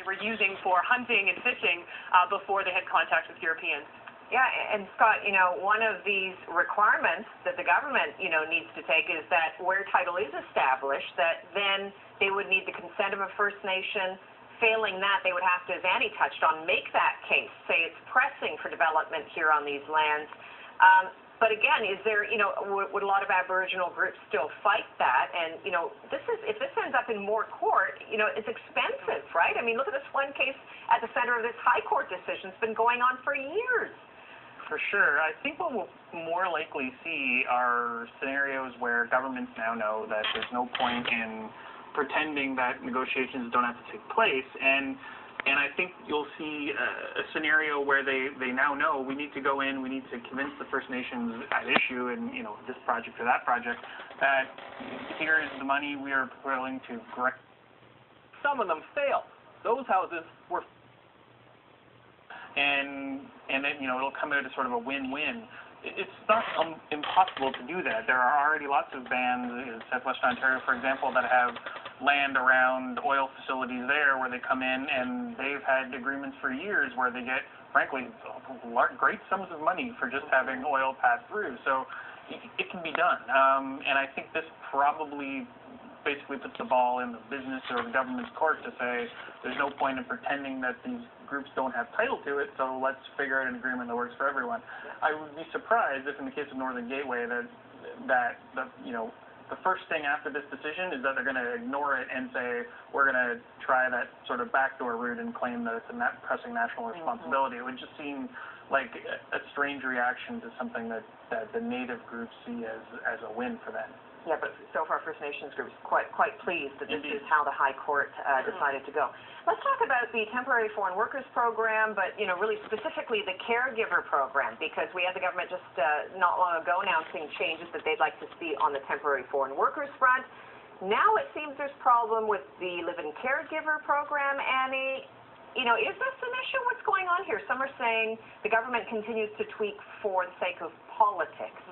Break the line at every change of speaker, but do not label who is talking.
were using for hunting and fishing before they had contact with Europeans.
Yeah, and Scott, one of these requirements that the government, needs to take is that where title is established, that then they would need the consent of a First Nation. Failing that, they would have to, as Annie touched on, make that case, say it's pressing for development here on these lands. But again, is there, would a lot of Aboriginal groups still fight that? And, if this ends up in more court, it's expensive, right? I mean, look at this one case at the center of this high court decision. It's been going on for years.
For sure. I think what we'll more likely see are scenarios where governments now know that there's no point in pretending that negotiations don't have to take place, and I think you'll see a scenario where they now know we need to go in, we need to convince the First Nations at issue in this project or that project that here is the money we are willing to correct.
Some of them failed. Those houses were, and then it'll come out as sort of a win-win. It's not impossible to do that. There are already lots of bands in Southwestern Ontario, for example, that have land around oil facilities there where they come in and they've had agreements for years where they get, frankly, great sums of money for just having oil pass through. So it can be done. And I think this probably basically puts the ball in the business or the government's court to say there's no point in pretending that these groups don't have title to it, so let's figure out an agreement that works for everyone. I would be surprised if in the case of Northern Gateway that the first thing after this decision is that they're going to ignore it and say we're going to try that sort of backdoor route and claim that it's a pressing national responsibility. It would just seem like a strange reaction to something that the Native groups see as a win for them.
Yeah, but so far First Nations groups quite pleased that this is how the High Court decided to go. Let's talk about the Temporary Foreign Workers Program, but really specifically the Caregiver Program, because we had the government just not long ago announcing changes that they'd like to see on the Temporary Foreign Workers front. Now it seems there's a problem with the Live-In Caregiver Program, Annie. Is this an issue? What's going on here? Some are saying the government continues to tweak for the sake of politics.